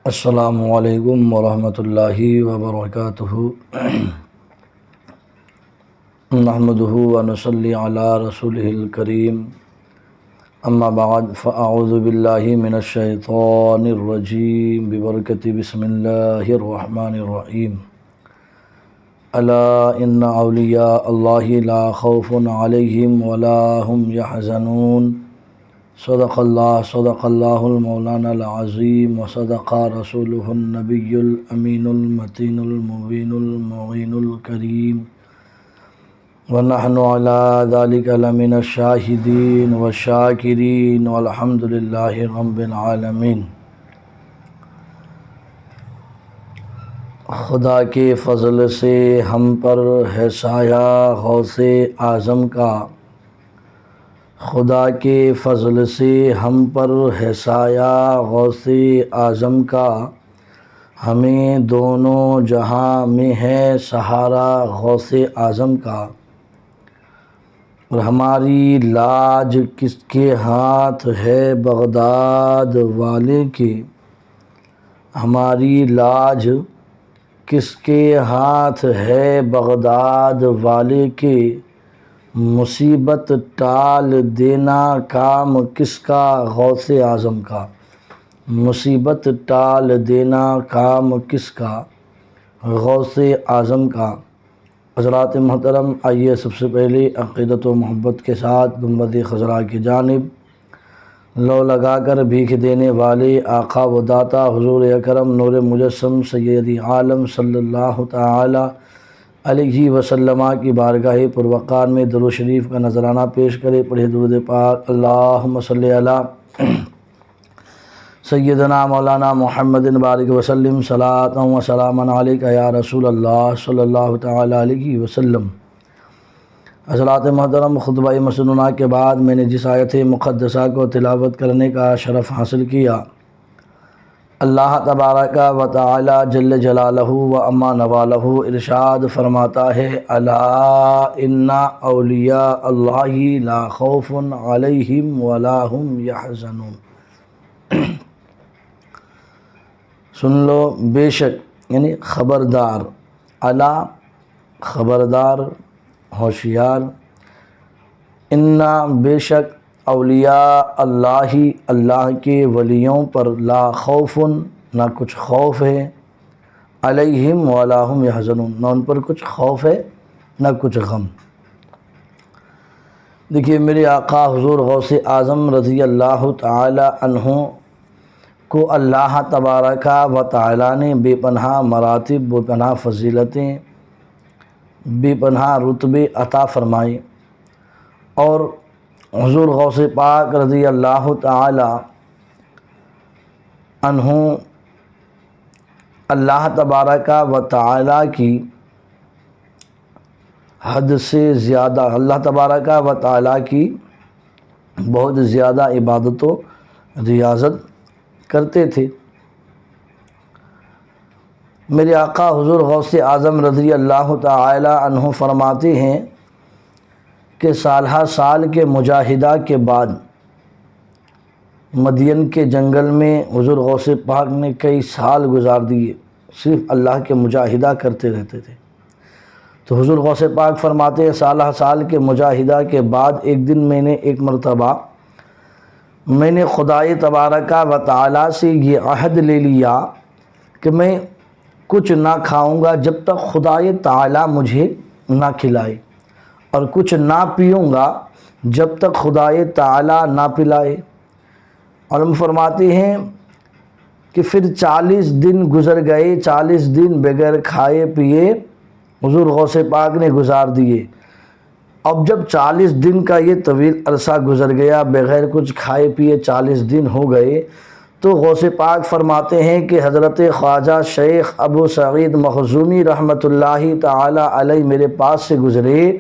السلام علیکم ورحمۃ اللہ وبرکاتہ۔ نحمدہ ونصلی علی رسولہ الکریم، اما بعد فاعوذ باللہ من الشیطان الرجیم ببرکۃ بسم اللہ الرحمن الرحیم۔ الا ان اولیاء اللہ لا خوف علیہم ولا هم یحزنون۔ صدق اللہ المولانا العظیم وصدق رسولہ النبی الامین المتین المبین المعین الکریم، ونحن علی ذلک لمن الشاہدین والشاکرین والحمد للہ رب العالمین۔ خدا کے فضل سے ہم پر ہے سایہ غوث اعظم کا، خدا کے فضل سے ہم پر ہے سایہ غوث اعظم کا، ہمیں دونوں جہاں میں ہے سہارا غوث اعظم کا۔ اور ہماری لاج کس کے ہاتھ ہے بغداد والے کے، ہماری لاج کس کے ہاتھ ہے بغداد والے کے، مصیبت ٹال دینا کام کس کا غوث اعظم کا، مصیبت ٹال دینا کام کس کا غوث اعظم کا۔ حضرات محترم، آئیے سب سے پہلے عقیدت و محبت کے ساتھ گنبد خضرا کی جانب لو لگا کر بھیک دینے والے آقا و داتا حضور اکرم نور مجسم سید عالم صلی اللہ تعالی علیہ وسلم کی بارگاہ پروقار میں درود شریف کا نذرانہ پیش کرے۔ پڑھے درود پاک۔ اللہم صلی علی سیدنا مولانا محمد بارک وسلم صلاۃ و سلاما علیک یا رسول اللہ صلی اللہ تعالی علیہ وسلم۔ حضرات محترم، خطبہ مسنونہ کے بعد میں نے جس آیت مقدسہ کو تلاوت کرنے کا شرف حاصل کیا، اللہ تبارک و تعالی جل جلالہ و اما نوالہ ارشاد فرماتا ہے، الا ان اولیاء اللہ لا خوف علیہم ولا هم یحزنون۔ سن لو، بے شک یعنی خبردار، الا خبردار، ہوشیار، ان بے شک اولیاء اللہ اللہ کے ولیوں پر لا خوف نہ کچھ خوف ہے، علیہم ولا هم یحزنون نہ ان پر کچھ خوف ہے نہ کچھ غم۔ دیکھیے، میرے آقا حضور غوث اعظم رضی اللہ تعالی عنہ کو اللہ تبارک و تعالی نے بے پناہ مراتب، بے پناہ فضیلتیں، بے پناہ رتبے عطا فرمائے، اور حضور غوث پاک رضی اللہ تعالی عنہ اللہ تبارک و تعالی کی حد سے زیادہ، اللہ تبارک و تعالی کی بہت زیادہ عبادت و ریاضت کرتے تھے۔ میرے آقا حضور غوث اعظم رضی اللہ تعالی عنہ فرماتے ہیں کہ سالہ سال کے مجاہدہ کے بعد مدین کے جنگل میں حضور غوث پاک نے کئی سال گزار دیے، صرف اللہ کے مجاہدہ کرتے رہتے تھے۔ تو حضور غوث پاک فرماتے ہیں، سالہ سال کے مجاہدہ کے بعد ایک دن میں نے ایک مرتبہ میں نے خدائے تبارک و تعالی سے یہ عہد لے لیا کہ میں کچھ نہ کھاؤں گا جب تک خدائے تعالی مجھے نہ کھلائے، اور کچھ نہ پیوں گا جب تک خدائے تعالی نہ پلائے۔ علم فرماتے ہیں کہ پھر 40 دن گزر گئے، 40 دن بغیر کھائے پیے حضور غوث پاک نے گزار دیے۔ اب جب 40 دن کا یہ طویل عرصہ گزر گیا، بغیر کچھ کھائے پیے 40 دن ہو گئے، تو غوث پاک فرماتے ہیں کہ حضرت خواجہ شیخ ابو سعید مخزومی رحمۃ اللہ تعالی علیہ میرے پاس سے گزرے،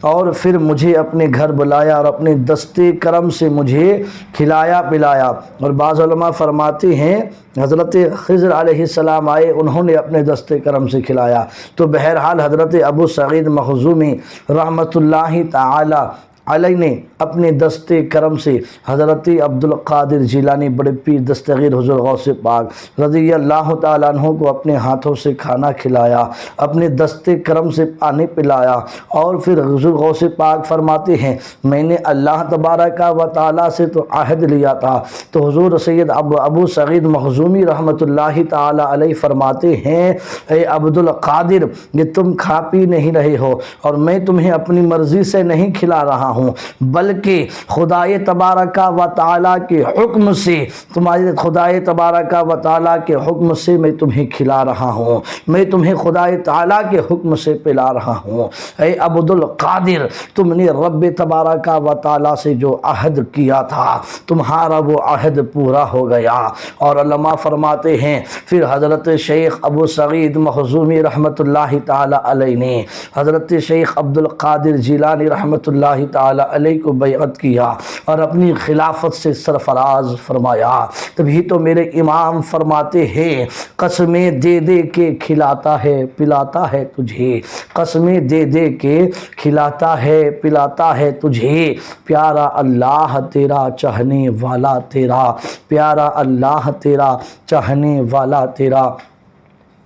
اور پھر مجھے اپنے گھر بلایا اور اپنے دستے کرم سے مجھے کھلایا پلایا۔ اور بعض علماء فرماتے ہیں حضرت خضر علیہ السلام آئے، انہوں نے اپنے دستے کرم سے کھلایا۔ تو بہرحال حضرت ابو سعید مخزومی رحمۃ اللہ تعالی علیہ نے اپنے دست کرم سے حضرت عبدالقادر جیلانی بڑے پیر دستگیر حضور غوث پاک رضی اللہ تعالیٰ عنہ کو اپنے ہاتھوں سے کھانا کھلایا، اپنے دست کرم سے پانی پلایا، اور پھر حضور غوث پاک فرماتے ہیں میں نے اللہ تبارک و تعالیٰ سے تو عہد لیا تھا، تو حضور سید ابو سعید مخزومی رحمۃ اللہ تعالیٰ علیہ فرماتے ہیں اے عبدالقادر، یہ تم کھا پی نہیں رہے ہو اور میں تمہیں اپنی مرضی سے نہیں کھلا رہا ہوں، بلکہ خدائے تبارک و تعالیٰ کے حکم سے، تمہارے خدائے تبارک و تعالیٰ کے حکم سے میں تمہیں کھلا رہا ہوں، میں تمہیں خدائے تعالیٰ کے حکم سے پلا رہا ہوں۔ اے عبدالقادر، تم نے رب تبارک و تعالیٰ سے جو عہد کیا تھا تمہارا وہ عہد پورا ہو گیا۔ اور علماء فرماتے ہیں پھر حضرت شیخ ابو سعید مخزومی رحمۃ اللہ تعالیٰ علیہ نے حضرت شیخ عبدالقادر جیلانی رحمۃ اللہ تعالیٰ علیہ کو بیعت کیا اور اپنی خلافت سے سرفراز فرمایا۔ تبھی تو میرے امام فرماتے ہیں قسمیں دے دے کے کھلاتا ہے پلاتا ہے تجھے، قسمیں دے دے کے کھلاتا ہے پلاتا ہے تجھے، پیارا اللہ تیرا چاہنے والا تیرا، پیارا اللہ تیرا چاہنے والا تیرا۔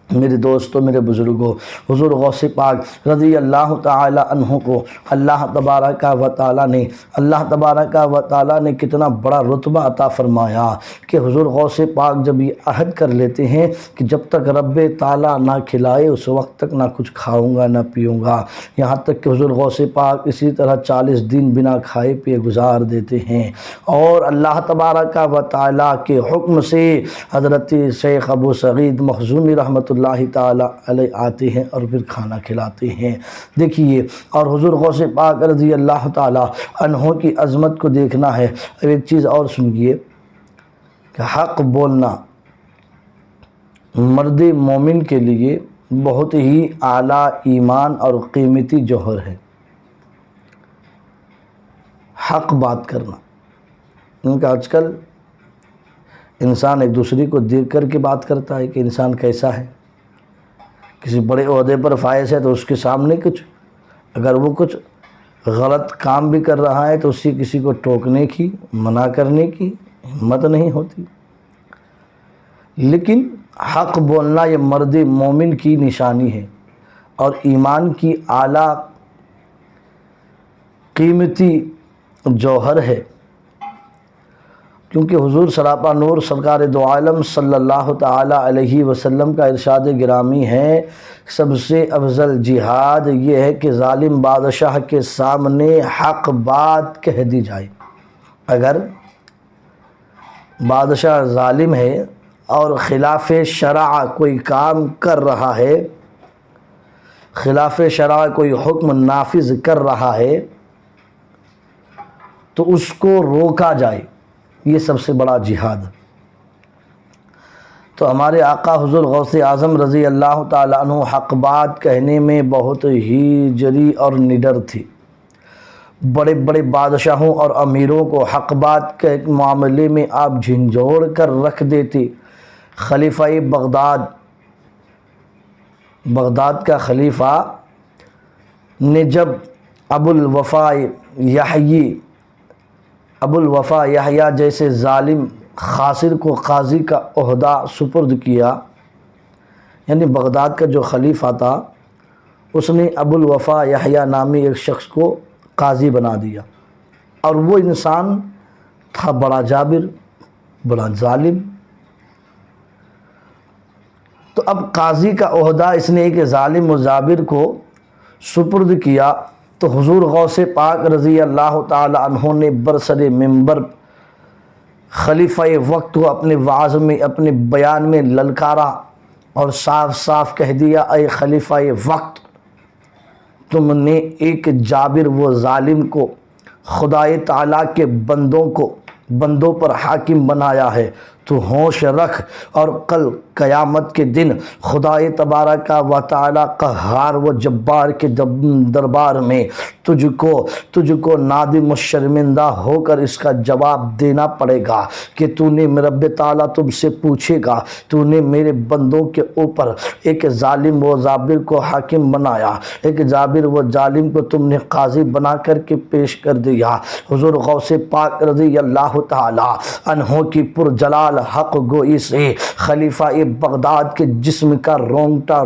میرے دوستو، میرے بزرگوں، حضور غوث پاک رضی اللہ تعالی عنہ کو اللہ تبارک و تعالی نے کتنا بڑا رتبہ عطا فرمایا کہ حضور غوث پاک جب یہ عہد کر لیتے ہیں کہ جب تک رب تعالی نہ کھلائے اس وقت تک نہ کچھ کھاؤں گا نہ پیوں گا، یہاں تک کہ حضور غوث پاک اسی طرح 40 دن بنا کھائے پیے گزار دیتے ہیں، اور اللہ تبارک و تعالی کے حکم سے حضرت شیخ ابو سعید مخزومی رحمۃ اللہ تعالیٰ علیہ آتے ہیں اور پھر کھانا کھلاتے ہیں۔ دیکھیے، اور حضور غوث پاک رضی اللہ تعالیٰ عنہ کی عظمت کو دیکھنا ہے۔ اب ایک چیز اور سنیے کہ حق بولنا مرد مومن کے لیے بہت ہی اعلیٰ ایمان اور قیمتی جوہر ہے۔ حق بات کرنا، کیونکہ آج کل انسان ایک دوسرے کو دیکھ کر کے بات کرتا ہے کہ انسان کیسا ہے، کسی بڑے عہدے پر فائز ہے تو اس کے سامنے اگر وہ کچھ غلط کام بھی کر رہا ہے تو اسی کسی کو ٹوکنے کی، منع کرنے کی ہمت نہیں ہوتی۔ لیکن حق بولنا یہ مرد مومن کی نشانی ہے اور ایمان کی اعلیٰ قیمتی جوہر ہے، کیونکہ حضور سراپا نور سرکار دو عالم صلی اللہ تعالی علیہ وسلم کا ارشاد گرامی ہے سب سے افضل جہاد یہ ہے کہ ظالم بادشاہ کے سامنے حق بات کہہ دی جائے۔ اگر بادشاہ ظالم ہے اور خلاف شرع کوئی کام کر رہا ہے، خلاف شرع کوئی حکم نافذ کر رہا ہے تو اس کو روکا جائے، یہ سب سے بڑا جہاد۔ تو ہمارے آقا حضور غوث اعظم رضی اللہ تعالیٰ عنہ حق بات کہنے میں بہت ہی جری اور نڈر تھے۔ بڑے بڑے بادشاہوں اور امیروں کو حق بات کے معاملے میں آپ جھنجھوڑ کر رکھ دیتے۔ خلیفہ بغداد کا خلیفہ نے جب ابو الوفا یحییٰ جیسے ظالم خاسر کو قاضی کا عہدہ سپرد کیا، یعنی بغداد کا جو خلیفہ تھا اس نے ابو الوفا یحییٰ نامی ایک شخص کو قاضی بنا دیا، اور وہ انسان تھا بڑا جابر، بڑا ظالم۔ تو اب قاضی کا عہدہ اس نے ایک ظالم و جابر کو سپرد کیا، تو حضور غوث پاک رضی اللہ تعالی عنہ نے برسر منبر خلیفہ وقت کو اپنے وعظ میں، اپنے بیان میں للکارا اور صاف صاف کہہ دیا، اے خلیفہ وقت، تم نے ایک جابر و ظالم کو خدائے تعالیٰ کے بندوں پر حاکم بنایا ہے، تو ہوش رکھ، اور کل قیامت کے دن خدا تبارک و تعالی قہار و جبار کے دربار میں تجھ کو نادم و شرمندہ ہو کر اس کا جواب دینا پڑے گا کہ تو نے رب تعالیٰ تم سے پوچھے گا، تو نے میرے بندوں کے اوپر ایک ظالم و جابر کو حاکم بنایا، ایک جابر و ظالم کو تم نے قاضی بنا کر کے پیش کر دیا۔ حضور غوث پاک رضی اللہ تعالی عنہ کی پرجلال حق گوئی سے خلیفہ بغداد کے جسم کا رونگٹا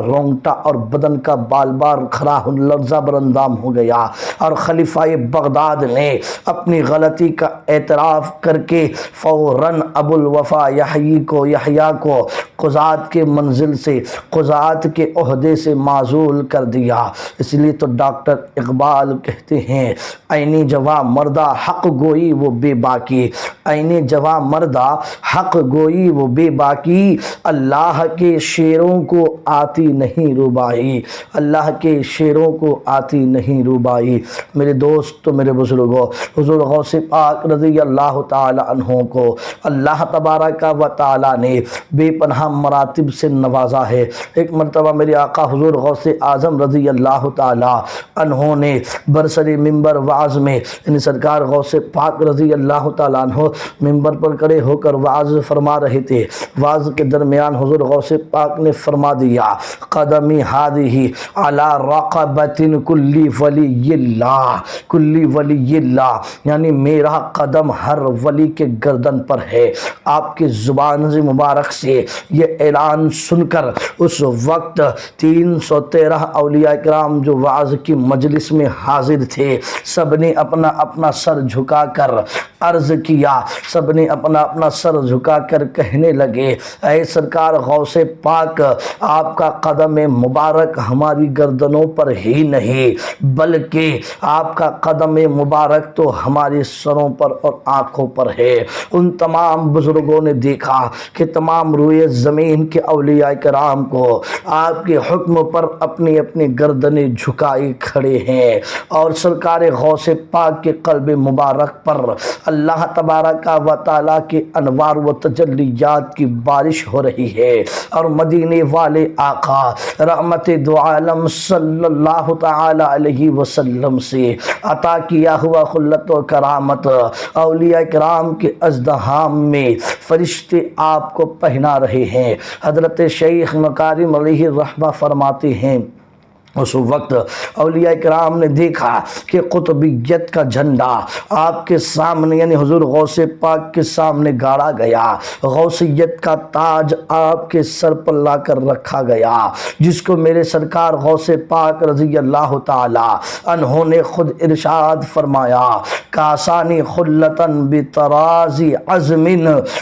اور بدن کا بال بار کھڑا لرزہ براندام ہو گیا، اور خلیفہ بغداد نے اپنی غلطی کا اعتراف کر کے فوراً ابو الوفا یحییٰ کو قضات کے منزل سے، قضات کے عہدے سے معزول کر دیا۔ اس لیے تو ڈاکٹر اقبال کہتے ہیں عینی جواں مردہ حق گوئی وہ بے باکی، عینی جواں مردہ حق گوئی وہ بے باکی، اللہ کے شیروں کو آتی نہیں ربائی، اللہ کے شیروں کو آتی نہیں ربائی۔ میرے دوستو، میرے بزرگوں، حضور غوث پاک رضی اللہ تعالی عنہ کو اللہ تبارک و تعالی نے بے پناہ مراتب سے نوازا ہے۔ ایک مرتبہ میرے آقا حضور غوث اعظم رضی اللہ تعالی عنہ نے برسر منبر وعظ میں، یعنی سرکار غوث پاک رضی اللہ تعالی عنہ منبر پر کھڑے ہو کر وعظ فرما رہے تھے۔ وعظ کے درمیان حضور غوث پاک نے فرما دیا قدمی ہادی علی رقبۃ کل ولی اللہ، کل ولی اللہ، یعنی میرا قدم ہر ولی کے گردن پر ہے۔ آپ کی زبان مبارک سے یہ اعلان سن کر اس وقت 313 اولیاء کرام جو وعظ کی مجلس میں حاضر تھے، سب نے اپنا اپنا سر جھکا کر عرض کیا، سب نے اپنا اپنا سر جھکا کر کہنے لگے اے سرکار غوث پاک، آپ کا قدم مبارک ہماری گردنوں پر ہی نہیں بلکہ آپ کا قدم مبارک تو ہمارے سروں پر اور آنکھوں پر ہے۔ ان تمام بزرگوں نے دیکھا کہ تمام روئے زمین کے اولیاء کرام کو آپ کے حکم پر اپنی اپنی گردنیں جھکائے کھڑے ہیں، اور سرکار غوث پاک کے قلب مبارک پر اللہ تبارک و تعالیٰ کے انوار و تجلیات کی بارش ہو رہی ہے، اور مدینے والے آقا رحمت دو عالم صلی اللہ تعالی علیہ وسلم سے عطا کیا ہوا خلت و کرامت اولیاء کرام کے ازدحام میں فرشتے آپ کو پہنا رہے ہیں۔ حضرت شیخ مکارم علیہ الرحمہ فرماتے ہیں اس وقت اولیاء کرام نے دیکھا کہ قطبیت کا جھنڈا آپ کے سامنے، یعنی حضور غوث پاک کے سامنے گاڑا گیا، غوثیت کا تاج آپ کے سر پر لا کر رکھا گیا، جس کو میرے سرکار غوث پاک رضی اللہ تعالی عنہ نے خود ارشاد فرمایا کاسانی خلتاً بترازی عزم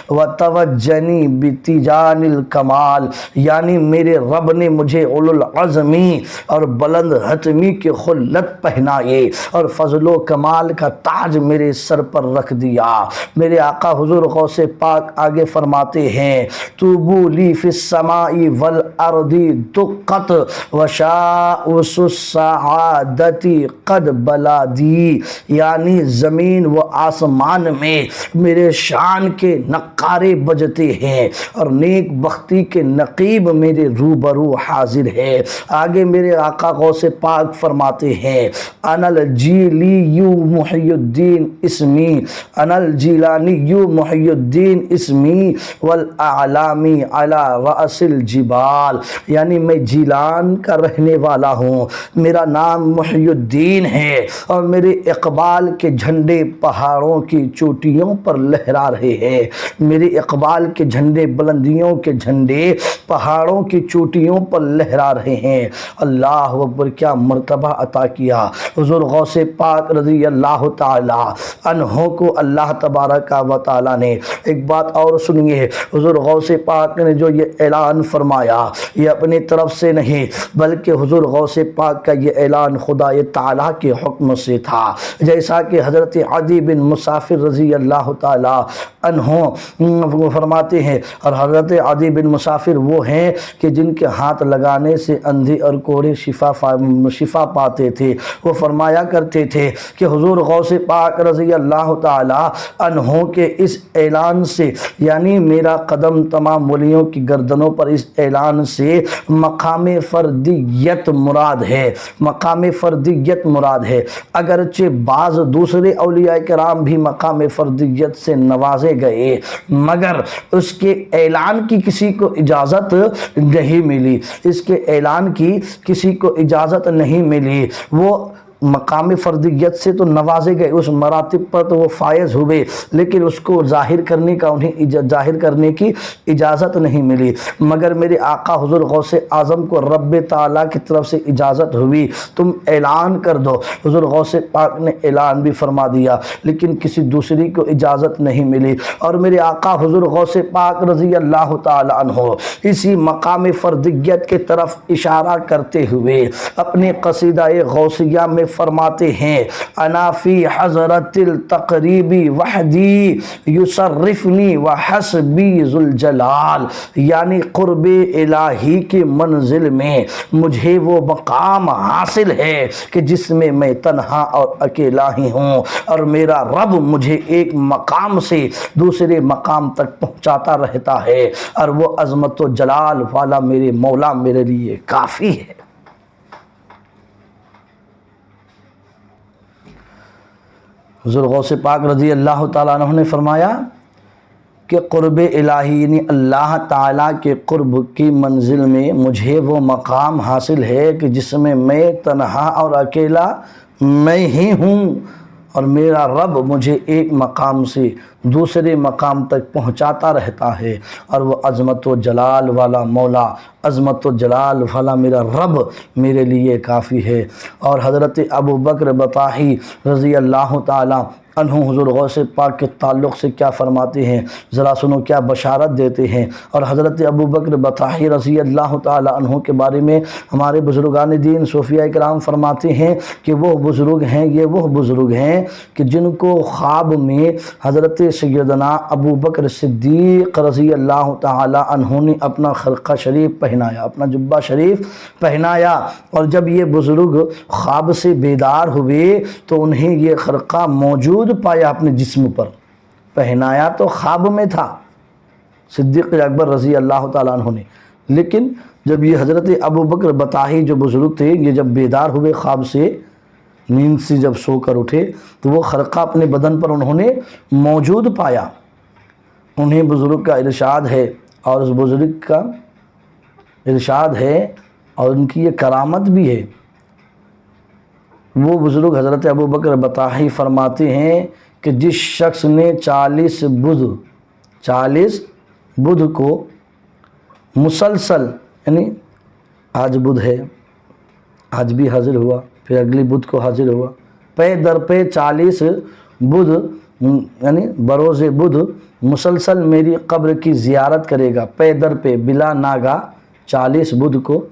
و توجنی بتیجان الکمال، یعنی میرے رب نے مجھے اولو العزمی اور بلند حتمی کے خلت پہنائے اور فضل و کمال کا تاج میرے سر پر رکھ دیا۔ میرے آقا حضور غوث پاک آگے فرماتے ہیں توبو لی فی السماء والارض دقت وشاؤس السعادتی قد بلادی، یعنی زمین و آسمان میں میرے شان کے نقارے بجتے ہیں اور نیک بختی کے نقیب میرے روبرو حاضر ہے۔ آگے میرے آقا غوث پاک فرماتے ہیں انا الجیلی محی الدین اسمی، انا الجیلانی محی الدین اسمی والاعلامی علی رأس الجبال، یعنی میں جیلان کا رہنے والا ہوں، میرا نام محی الدین ہے اور میرے اقبال کے جھنڈے پہاڑوں کی چوٹیوں پر لہرا رہے ہیں، میرے اقبال کے جھنڈے، بلندیوں کے جھنڈے پہاڑوں کی چوٹیوں پر لہرا رہے ہیں۔ اللہ اکبر، کیا مرتبہ عطا کیا حضور غوث پاک رضی اللہ تعالی عنہ کو اللہ تبارک و تعالی نے۔ ایک بات اور سنیے، حضور غوث پاک نے جو یہ اعلان فرمایا یہ اپنی طرف سے نہیں بلکہ حضور غوث پاک کا یہ اعلان خدا تعالی کے حکم سے تھا، جیسا کہ حضرت عدی بن مسافر رضی اللہ تعالی عنہ فرماتے ہیں، اور حضرت عدی بن مسافر وہ ہیں کہ جن کے ہاتھ لگانے سے اندھے اور کوڑے شفا پاتے تھے۔ وہ فرمایا کرتے تھے کہ حضور غوث پاک رضی اللہ تعالی عنہ کے اس اعلان سے، یعنی میرا قدم تمام ولیوں کی گردنوں پر، اس اعلان سے مقام فردیت مراد ہے، مقام فردیت مراد ہے۔ اگرچہ بعض دوسرے اولیاء کرام بھی مقام فردیت سے نوازے گئے، مگر اس کے اعلان کی کسی کو اجازت نہیں ملی، اس کے اعلان کی کسی کو اجازت نہیں ملی۔ وہ مقام فردیت سے تو نوازے گئے، اس مراتب پر تو وہ فائز ہوئے، لیکن اس کو ظاہر کرنے کا انہیں ظاہر کرنے کی اجازت نہیں ملی۔ مگر میرے آقا حضور غوث اعظم کو رب تعالیٰ کی طرف سے اجازت ہوئی، تم اعلان کر دو۔ حضور غوث پاک نے اعلان بھی فرما دیا، لیکن کسی دوسری کو اجازت نہیں ملی، اور میرے آقا حضور غوث پاک رضی اللہ تعالی عنہ اسی مقام فردیت کی طرف اشارہ کرتے ہوئے اپنے قصیدہ غوثیہ میں فرماتے ہیں، انا فی حضرت التقریبی وحدی یصرفنی وحسبی ذوالجلال، یعنی قرب الہی کی منزل میں مجھے وہ مقام حاصل ہے کہ جس میں تنہا اور اکیلا ہی ہوں، اور میرا رب مجھے ایک مقام سے دوسرے مقام تک پہنچاتا رہتا ہے، اور وہ عظمت و جلال والا میرے مولا میرے لیے کافی ہے۔ حضور غوث پاک رضی اللہ تعالیٰ عنہ نے فرمایا کہ قرب الہی یعنی اللہ تعالیٰ کے قرب کی منزل میں مجھے وہ مقام حاصل ہے کہ جس میں تنہا اور اکیلا میں ہی ہوں، اور میرا رب مجھے ایک مقام سے دوسرے مقام تک پہنچاتا رہتا ہے، اور وہ عظمت و جلال والا مولا، عظمت و جلال والا میرا رب میرے لیے کافی ہے۔ اور حضرت ابو بکر بطاحی رضی اللہ تعالی عنہ حضور غوث پاک کے تعلق سے کیا فرماتے ہیں، ذرا سنو، کیا بشارت دیتے ہیں۔ اور حضرت ابو بکر بطاحی رضی اللہ تعالی عنہ کے بارے میں ہمارے بزرگان دین صوفیاء کرام فرماتے ہیں کہ وہ بزرگ ہیں، یہ وہ بزرگ ہیں کہ جن کو خواب میں حضرت سیدنا ابو بکر صدیق رضی اللہ تعالی عنہ نے اپنا خرقہ شریف پہنایا، اپنا جبہ شریف پہنایا، اور جب یہ بزرگ خواب سے بیدار ہوئے تو انہیں یہ خرقہ موجود پایا اپنے جسم پر۔ پہنایا تو خواب میں تھا صدیق اکبر رضی اللہ تعالیٰ عنہ نے، لیکن جب یہ حضرت ابو بکر بطاحی جو بزرگ تھے، یہ جب بیدار ہوئے خواب سے، نیند سے جب سو کر اٹھے، تو وہ خرقہ اپنے بدن پر انہوں نے موجود پایا۔ انہیں بزرگ کا ارشاد ہے، اور اس بزرگ کا ارشاد ہے اور ان کی یہ کرامت بھی ہے۔ وہ بزرگ حضرت ابو بکر بطاحی فرماتے ہیں کہ جس شخص نے 40 بدھ کو مسلسل، یعنی آج بدھ ہے، آج بھی حاضر ہوا، پھر اگلی بدھ کو حاضر ہوا، پے در پہ 40 بدھ یعنی بروز بدھ مسلسل میری قبر کی زیارت کرے گا، پے در پہ بلا ناگا 40 بدھ کو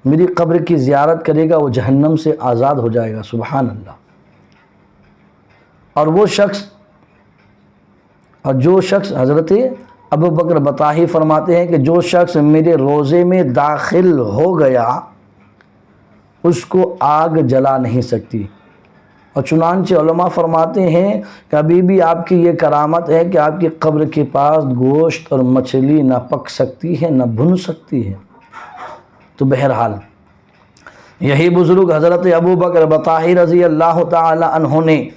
میری قبر کی زیارت کرے گا، وہ جہنم سے آزاد ہو جائے گا۔ سبحان اللہ۔ اور وہ شخص، اور جو شخص، حضرت ابو بکر بطاحی فرماتے ہیں کہ جو شخص میرے روزے میں داخل ہو گیا اس کو آگ جلا نہیں سکتی۔ اور چنانچہ علماء فرماتے ہیں کہ ابھی بھی آپ کی یہ کرامت ہے کہ آپ کی قبر کے پاس گوشت اور مچھلی نہ پک سکتی ہے نہ بھن سکتی ہے۔ تو بہرحال یہی بزرگ حضرت ابو بکر بطاحی رضی اللہ تعالی عنہ نے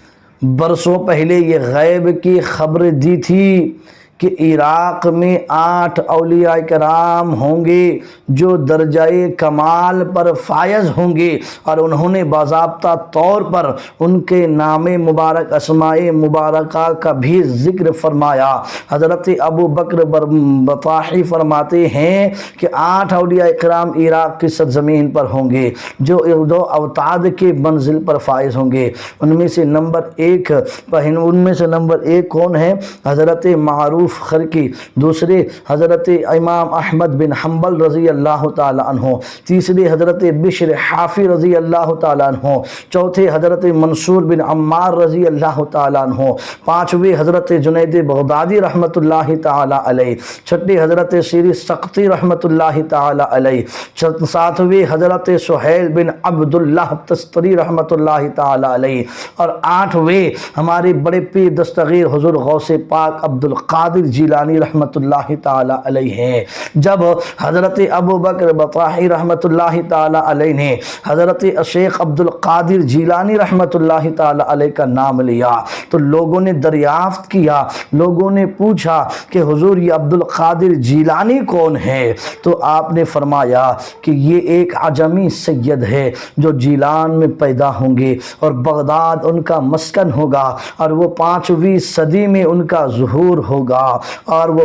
برسوں پہلے یہ غیب کی خبر دی تھی کہ عراق میں 8 اولیاء کرام ہوں گے جو درجہ کمال پر فائز ہوں گے، اور انہوں نے باضابطہ طور پر ان کے نام مبارک، اسماء مبارکہ کا بھی ذکر فرمایا۔ حضرت ابو بکر بطاحی فرماتے ہیں کہ 8 اولیاء کرام عراق کی سرزمین پر ہوں گے جو 2 اوتاد کے منزل پر فائز ہوں گے۔ ان میں سے نمبر 1 کون ہے؟ حضرت معروف یوسف خرقی، دوسرے حضرت امام احمد بن حنبل رضی اللہ تعالی عنہ، تیسرے حضرت بشر حافی رضی اللہ تعالی عنہ، چوتھے حضرت منصور بن عمار رضی اللہ تعالی عنہ، پانچویں حضرت جنید بغدادی رحمۃ اللہ تعالی علیہ، چھٹے حضرت سیری سقطی رحمۃ اللہ تعالی علیہ، ساتویں حضرت سہیل بن عبداللہ تستری رحمۃ اللہ تعالی علیہ، اور آٹھویں ہمارے بڑے پیر دستگیر حضور غوث پاک عبد القادر جیلانی رحمۃ اللہ تعالی علیہ ہیں۔ جب حضرت ابو بکر بطاحی رحمۃ اللہ تعالی علیہ نے حضرت شیخ عبد القادر جیلانی رحمۃ اللہ تعالی علیہ کا نام لیا تو لوگوں نے دریافت کیا، لوگوں نے پوچھا کہ حضور یہ عبد القادر جیلانی کون ہے؟ تو آپ نے فرمایا کہ یہ ایک عجمی سید ہے جو جیلان میں پیدا ہوں گے اور بغداد ان کا مسکن ہوگا، اور وہ 5ویں صدی میں ان کا ظہور ہوگا، اور وہ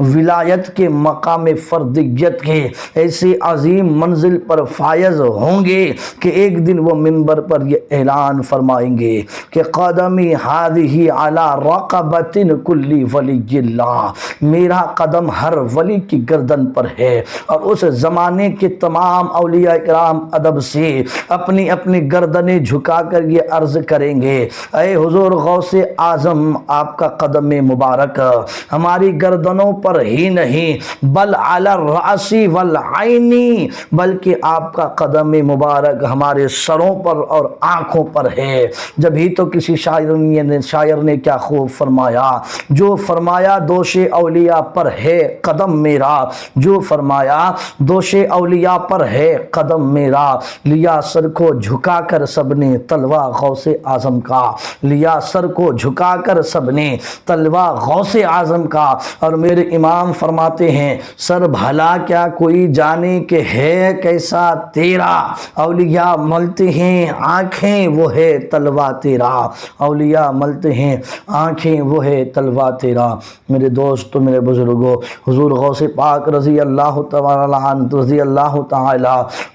ولایت کے مقام فردیت کے ایسی عظیم منزل پر فائز ہوں گے کہ ایک دن وہ منبر پر یہ اعلان فرمائیں گے کہ قدمی ہذہ علی رقبۃ کل ولی اللہ، میرا قدم ہر ولی کی گردن پر ہے۔ اور اس زمانے کے تمام اولیاء کرام ادب سے اپنی اپنی گردنیں جھکا کر یہ عرض کریں گے، اے حضور غوث اعظم، آپ کا قدم مبارک ہماری گردنوں پر ہی نہیں بل علی الرأس والعین، بلکہ آپ کا قدم مبارک ہمارے سروں پر اور آنکھوں پر ہے۔ جب ہی تو کسی شاعر نے کیا خوب فرمایا، جو فرمایا دوش اولیاء پر ہے قدم میرا، جو فرمایا دوش اولیاء پر ہے قدم میرا، لیا سر کو جھکا کر سب نے طلوہ غوث اعظم کا، لیا سر کو جھکا کر سب نے طلوہ غوث اعظم کا۔ اور میرے امام فرماتے ہیں سر بھلا کیا کوئی جانے کہ ہے کیسا تیرا، اولیاء ملتے ہیں آنکھیں وہ ہے طلوہ تیرا، اولیاء ملتے ہیں آنکھیں وہ ہے طلوہ تیرا۔ میرے دوستو، میرے بزرگوں، حضور غوث پاک رضی اللہ تعالی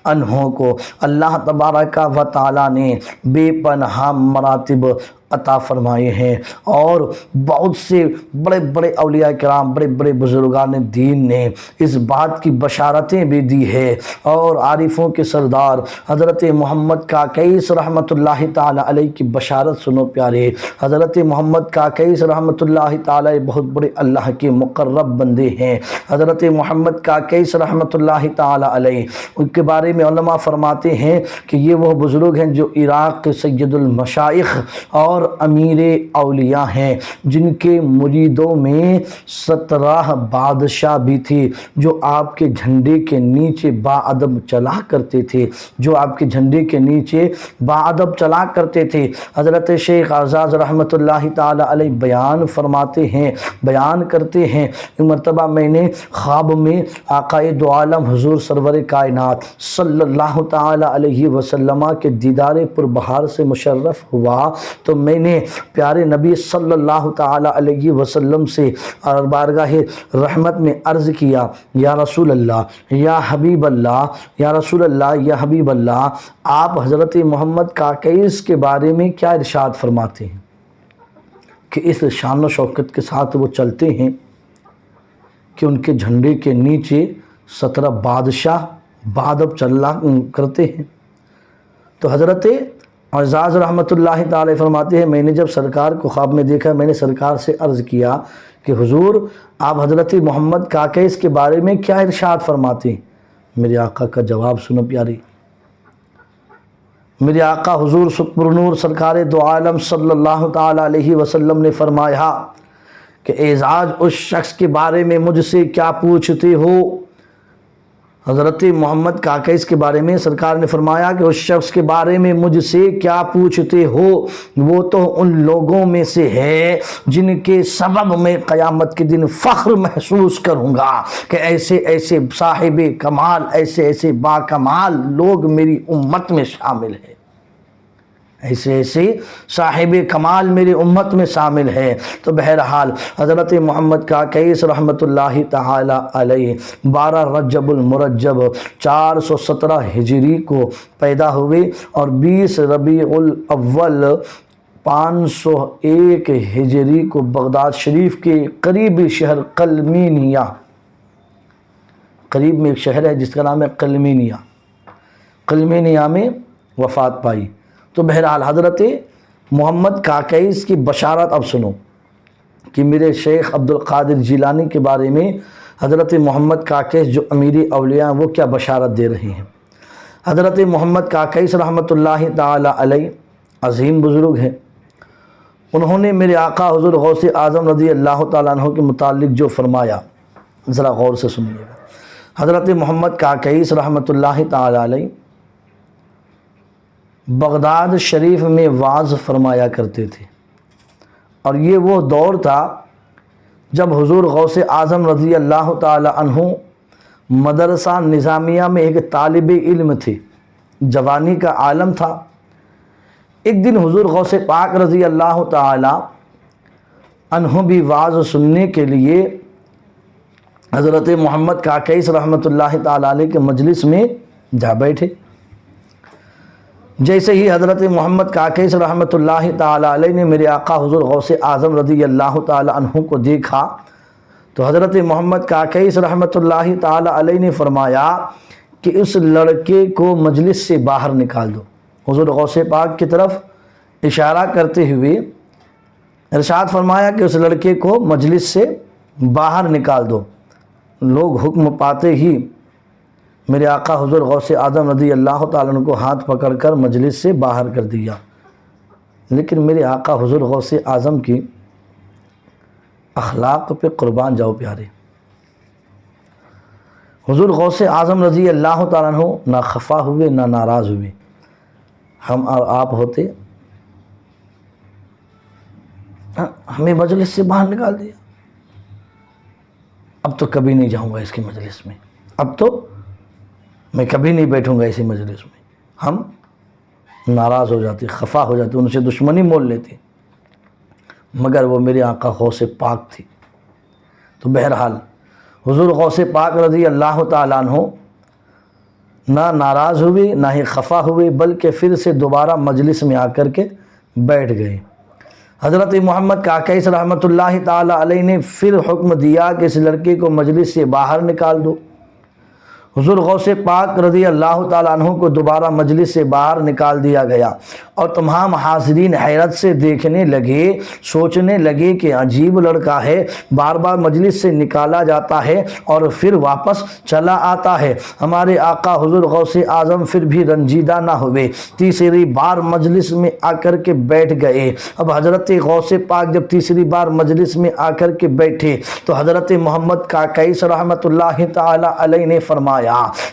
عنہ کو اللہ تبارک و تعالی نے بے پناہ مراتب عطا فرمائے ہیں، اور بہت سے بڑے بڑے اولیاء کرام، بڑے بڑے بزرگان دین نے اس بات کی بشارتیں بھی دی ہے۔ اور عارفوں کے سردار حضرت محمد کاکیس رحمۃ اللہ تعالی علیہ کی بشارت سنو پیارے۔ حضرت محمد کاکیس رحمۃ اللہ تعالی علیہ بہت بڑے اللہ کے مقرب بندے ہیں۔ حضرت محمد کاکیس رحمۃ اللہ تعالی علیہ، ان کے بارے میں علماء فرماتے ہیں کہ یہ وہ بزرگ ہیں جو عراق کے سید المشائخ اور امیر اولیاء ہیں، جن کے مریدوں میں 17 بادشاہ بھی تھے جو آپ کے جھنڈے کے نیچے باادب چلا کرتے تھے، جو آپ کے جھنڈے کے نیچے باادب چلا کرتے تھے۔ حضرت شیخ اعزاز رحمۃ اللہ تعالی علیہ بیان فرماتے ہیں، بیان کرتے ہیں کہ مرتبہ میں نے خواب میں آقائے دو عالم حضور سرور کائنات صلی اللہ تعالی علیہ وسلم کے دیدار پربہار سے مشرف ہوا تو میں نے پیارے نبی صلی اللہ تعالی علیہ وسلم سے بارگاہ رحمت میں عرض کیا، یا رسول اللہ، یا حبیب اللہ، یا رسول اللہ، یا حبیب اللہ، آپ حضرت محمد کاکیس کے بارے میں کیا ارشاد فرماتے ہیں کہ اس شان و شوکت کے ساتھ وہ چلتے ہیں کہ ان کے جھنڈے کے نیچے 17 بادشاہ بادب چلا کرتے ہیں؟ تو حضرت اعزاز رحمۃ اللہ تعالی فرماتے ہیں میں نے جب سرکار کو خواب میں دیکھا، میں نے سرکار سے عرض کیا کہ حضور آپ حضرت محمد کاکیس کے بارے میں کیا ارشاد فرماتے ہیں؟ میرے آقا کا جواب سنو پیاری۔ میرے آقا حضور سپر نور سرکار دو عالم صلی اللہ تعالی علیہ وسلم نے فرمایا کہ اعزاز اس شخص کے بارے میں مجھ سے کیا پوچھتے ہو؟ حضرت محمد کاکیس کے بارے میں سرکار نے فرمایا کہ اس شخص کے بارے میں مجھ سے کیا پوچھتے ہو؟ وہ تو ان لوگوں میں سے ہے جن کے سبب میں قیامت کے دن فخر محسوس کروں گا کہ ایسے ایسے صاحب کمال، ایسے ایسے با کمال لوگ میری امت میں شامل ہیں، ایسے ایسے صاحب کمال میری امت میں شامل ہے۔ تو بہرحال حضرت محمد کاکیس رحمۃ اللہ تعالی علیہ 12 رجب المرجب 417 ہجری کو پیدا ہوئے اور 20 ربیع الاول 501 ہجری کو بغداد شریف کے قریبی شہر قلمینیہ، قریب میں ایک شہر ہے جس کا نام ہے قلمینیہ، قلمینیہ میں وفات پائی۔ تو بہرحال حضرت محمد کاکیس کی بشارت اب سنو کہ میرے شیخ عبد القادر جیلانی کے بارے میں حضرت محمد کاکیس جو امیر اولیاء ہیں وہ کیا بشارت دے رہی ہیں۔ حضرت محمد کاکیس رحمۃ اللہ تعالی علیہ عظیم بزرگ ہیں، انہوں نے میرے آقا حضور غوث اعظم رضی اللہ تعالیٰ عنہ کے متعلق جو فرمایا ذرا غور سے سنیے گا۔ حضرت محمد کاکیس رحمۃ اللہ تعالی علیہ بغداد شریف میں وعظ فرمایا کرتے تھے، اور یہ وہ دور تھا جب حضور غوث اعظم رضی اللہ تعالی عنہ مدرسہ نظامیہ میں ایک طالب علم تھے، جوانی کا عالم تھا۔ ایک دن حضور غوث پاک رضی اللہ تعالی عنہ بھی وعظ سننے کے لیے حضرت محمد کاکیس رحمۃ اللہ تعالی علیہ کے مجلس میں جا بیٹھے۔ جیسے ہی حضرت محمد کاکیس رحمۃ اللہ تعالی علیہ نے میرے آقا حضور غوث اعظم رضی اللہ تعالی عنہ کو دیکھا تو حضرت محمد کاکیس رحمۃ اللہ تعالی علیہ نے فرمایا کہ اس لڑکے کو مجلس سے باہر نکال دو۔ حضور غوث پاک کی طرف اشارہ کرتے ہوئے ارشاد فرمایا کہ اس لڑکے کو مجلس سے باہر نکال دو۔ لوگ حکم پاتے ہی میرے آقا حضور غوث اعظم رضی اللہ تعالیٰ عنہ کو ہاتھ پکڑ کر مجلس سے باہر کر دیا۔ لیکن میرے آقا حضور غوث اعظم کی اخلاق پہ قربان جاؤ پیارے، حضور غوث اعظم رضی اللہ تعالیٰ عنہ نہ خفا ہوئے نہ ناراض ہوئے۔ ہم اور آپ ہوتے ہمیں مجلس سے باہر نکال دیا، اب تو کبھی نہیں جاؤں گا اس کی مجلس میں، اب تو میں کبھی نہیں بیٹھوں گا اسی مجلس میں۔ ہم ناراض ہو جاتے، خفا ہو جاتے، ان سے دشمنی مول لیتے، مگر وہ میرے آقا غوث پاک تھی۔ تو بہرحال حضور غوث پاک رضی اللہ تعالیٰ عنہ نہ ناراض ہوئے نہ ہی خفا ہوئے، بلکہ پھر سے دوبارہ مجلس میں آ کر کے بیٹھ گئے۔ حضرت محمد کاکیس رحمۃ اللہ تعالی علیہ نے پھر حکم دیا کہ اس لڑکے کو مجلس سے باہر نکال دو۔ حضور غوث پاک رضی اللہ تعالیٰ عنہ کو دوبارہ مجلس سے باہر نکال دیا گیا، اور تمام حاضرین حیرت سے دیکھنے لگے، سوچنے لگے کہ عجیب لڑکا ہے، بار بار مجلس سے نکالا جاتا ہے اور پھر واپس چلا آتا ہے۔ ہمارے آقا حضور غوث اعظم پھر بھی رنجیدہ نہ ہوئے، تیسری بار مجلس میں آ کر کے بیٹھ گئے۔ اب حضرت غوث پاک جب تیسری بار مجلس میں آ کر کے بیٹھے تو حضرت محمد کاکیس رحمۃ اللہ تعالی علیہ نے فرمایا،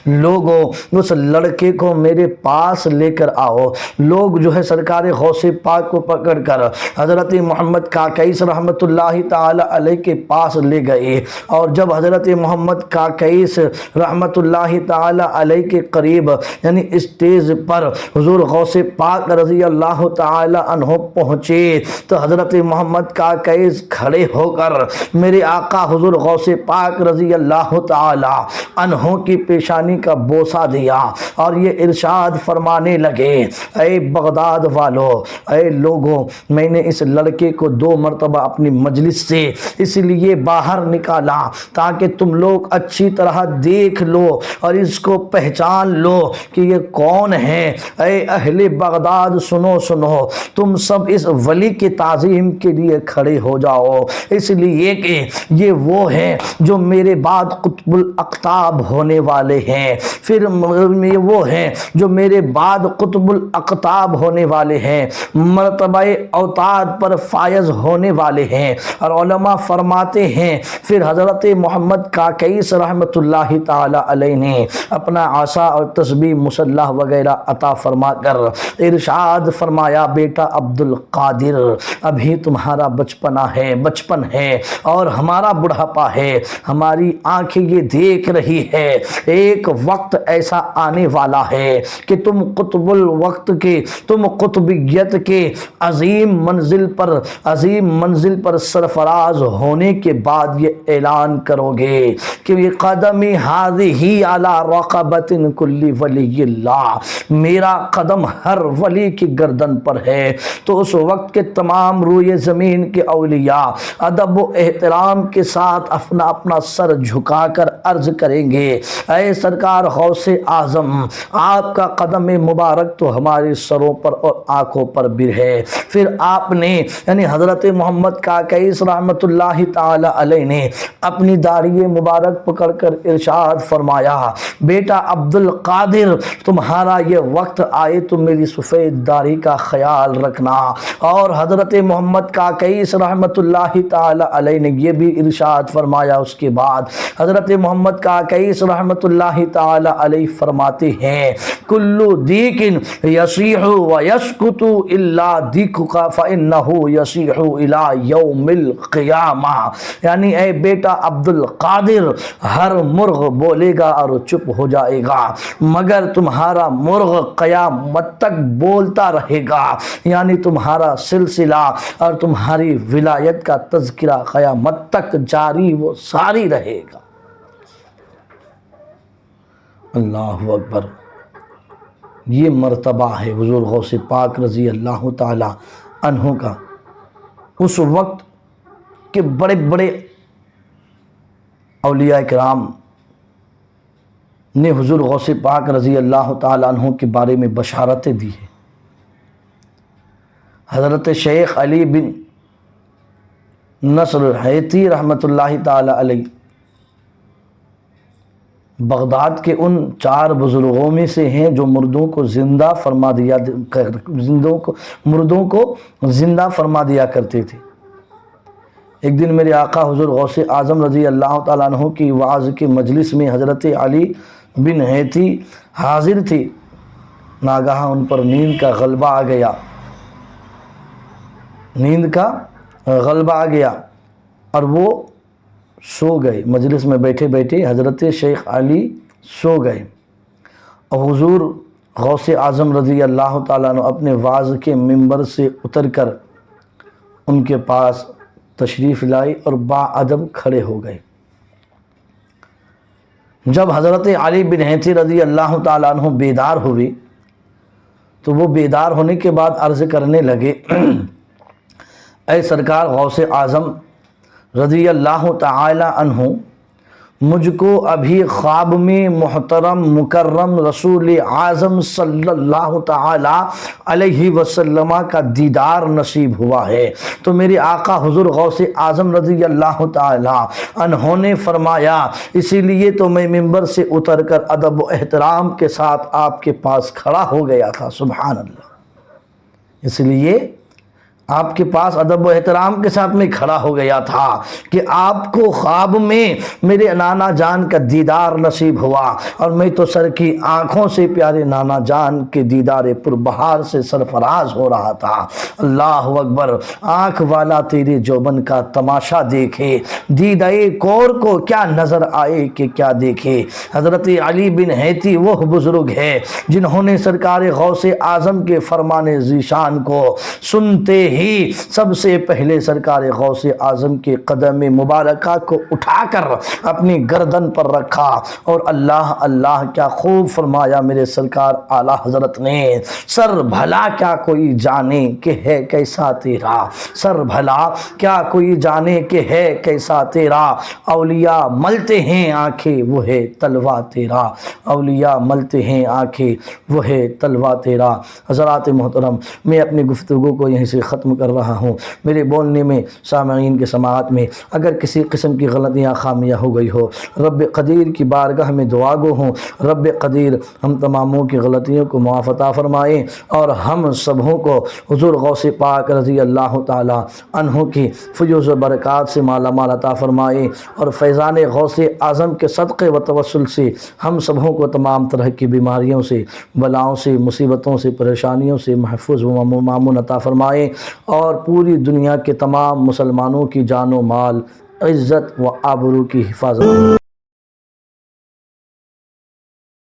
لوگوں اس لڑکے کو میرے پاس لے کر آؤ۔ لوگ جو ہے سرکار غوث پاک کو پکڑ کر حضرت محمد کاکیس رحمۃ اللہ تعالی علیہ کے پاس لے گئے، اور جب حضرت محمد کاکیس رحمۃ اللہ تعالی علیہ کے قریب یعنی اسٹیج پر حضور غوث پاک رضی اللہ تعالی عنہ پہنچے تو حضرت محمد کاکیس کھڑے ہو کر میرے آقا حضور غوث پاک رضی اللہ تعالی عنہ کی پیشانی کا بوسہ دیا، اور یہ ارشاد فرمانے لگے، اے بغداد والو، اے لوگوں، میں نے اس لڑکے کو 2 مرتبہ اپنی مجلس سے اس لیے باہر نکالا تاکہ تم لوگ اچھی طرح دیکھ لو اور اس کو پہچان لو کہ یہ کون ہے۔ اے اہل بغداد سنو سنو، تم سب اس ولی کی تعظیم کے لیے کھڑے ہو جاؤ، اس لیے کہ یہ وہ ہے جو میرے بعد قطب الاقطاب ہونے والے ہیں، پھر یہ وہ ہیں جو میرے بعد قطب الاقطاب ہونے والے ہیں، مرتبہ اوتاد پر فائز ہونے والے ہیں۔ اور علماء فرماتے ہیں پھر حضرت محمد کاکیس رحمۃ اللہ تعالی علیہ نے اپنا عصا اور تسبیح مسلح وغیرہ عطا فرما کر ارشاد فرمایا، بیٹا عبد القادر، ابھی تمہارا بچپن ہے اور ہمارا بڑھاپا ہے، ہماری آنکھیں یہ دیکھ رہی ہے ایک وقت ایسا آنے والا ہے کہ تم قطب الوقت کے، تم قطبیت کے عظیم منزل پر سرفراز ہونے کے بعد یہ اعلان کرو گے کہ یہ قدمی ہذہ علی رقبۃ کل ولی اللہ، میرا قدم ہر ولی کی گردن پر ہے۔ تو اس وقت کے تمام روئے زمین کے اولیاء ادب و احترام کے ساتھ اپنا اپنا سر جھکا کر عرض کریں گے، اے سرکار غوث اعظم، آپ کا قدم مبارک تو ہمارے سروں پر اور آنکھوں پر بھی ہے۔ پھر آپ نے یعنی حضرت محمد کاکیس رحمت اللہ تعالی علیہ نے اپنی داڑھی مبارک پکڑ کر ارشاد فرمایا، بیٹا عبد القادر، تمہارا یہ وقت آئے تو میری سفید داڑھی کا خیال رکھنا۔ اور حضرت محمد کاکیس رحمت اللہ تعالی علیہ نے یہ بھی ارشاد فرمایا۔ اس کے بعد حضرت محمد کاکیس رحمت اللہ تعالی علیہ فرماتے ہیں، کلو دیکن یصیح ویسکت الا دیکک فانہ یصیح الی یوم القیامہ، یعنی اے بیٹا عبد القادر، ہر مرغ بولے گا اور چپ ہو جائے گا مگر تمہارا مرغ قیامت تک بولتا رہے گا، یعنی تمہارا سلسلہ اور تمہاری ولایت کا تذکرہ قیامت تک جاری و ساری رہے گا۔ اللہ اکبر، یہ مرتبہ ہے حضور غوث پاک رضی اللہ تعالی عنہ کا۔ اس وقت کے بڑے بڑے اولیاء کرام نے حضور غوث پاک رضی اللہ تعالی عنہ کے بارے میں بشارتیں دی ہیں۔ حضرت شیخ علی بن نصر حیتی رحمت اللہ تعالی علیہ بغداد کے ان 4 بزرگوں میں سے ہیں جو مردوں کو زندہ فرما دیا کرتے تھے۔ ایک دن میرے آقا حضور غوث اعظم رضی اللہ تعالیٰ عنہ کی وعظ کی مجلس میں حضرت علی بن حیتی حاضر تھی، ناگہاں ان پر نیند کا غلبہ آ گیا اور وہ سو گئے۔ مجلس میں بیٹھے بیٹھے حضرت شیخ علی سو گئے اور حضور غوث اعظم رضی اللہ تعالیٰ عنہ اپنے وعظ کے منبر سے اتر کر ان کے پاس تشریف لائے اور باادب کھڑے ہو گئے۔ جب حضرت علی بن حیتی رضی اللہ تعالیٰ عنہ بیدار ہوئے تو وہ بیدار ہونے کے بعد عرض کرنے لگے، اے سرکار غوث اعظم رضی اللہ تعالی عنہ، مجھ کو ابھی خواب میں محترم مکرم رسول اعظم صلی اللہ تعالی علیہ وسلم کا دیدار نصیب ہوا ہے۔ تو میرے آقا حضور غوث اعظم رضی اللہ تعالی عنہ نے فرمایا، اسی لیے تو میں منبر سے اتر کر ادب و احترام کے ساتھ آپ کے پاس کھڑا ہو گیا تھا۔ سبحان اللہ، اس لیے آپ کے پاس ادب و احترام کے ساتھ میں کھڑا ہو گیا تھا کہ آپ کو خواب میں میرے نانا جان کا دیدار نصیب ہوا اور میں تو سر کی آنکھوں سے پیارے نانا جان کے دیدار پربہار سے سرفراز ہو رہا تھا۔ اللہ اکبر، آنکھ والا تیرے جوبن کا تماشا دیکھے، دیدۂ کور کو کیا نظر آئے کہ کیا دیکھے۔ حضرت علی بن حیتی وہ بزرگ ہے جنہوں نے سرکار غوث اعظم کے فرمان ذیشان کو سنتے ہی سب سے پہلے سرکار غوث اعظم کے قدم مبارکہ کو اٹھا کر اپنی گردن پر رکھا اور اللہ اللہ کیا خوب فرمایا میرے سرکار اعلیٰ حضرت نے، سر بھلا کیا کوئی جانے کہ ہے کیسا تیرا، سر بھلا کیا کوئی جانے کہ ہے کیسا تیرا، اولیاء ملتے ہیں آنکھیں وہ ہے تلوا تیرا، اولیاء ملتے ہیں آنکھیں وہ ہے تلوا تیرا۔ حضرات محترم، میں اپنی گفتگو کو یہیں سے ختم کر رہا ہوں۔ میرے بولنے میں، سامعین کے سماعت میں اگر کسی قسم کی غلطیاں خامیاں ہو گئی ہو، رب قدیر کی بارگاہ میں دعا گو ہوں، رب قدیر ہم تماموں کی غلطیوں کو معاف عطا فرمائیں اور ہم سبوں کو حضور غوث پاک رضی اللہ تعالی عنہ کی فیوز و برکات سے مالا مال عطا فرمائیں اور فیضان غوث اعظم کے صدقے و توسل سے ہم سبوں کو تمام طرح کی بیماریوں سے، بلاؤں سے، مصیبتوں سے، پریشانیوں سے محفوظ و مامون عطا فرمائیں اور پوری دنیا کے تمام مسلمانوں کی جان و مال، عزت و آبرو کی حفاظت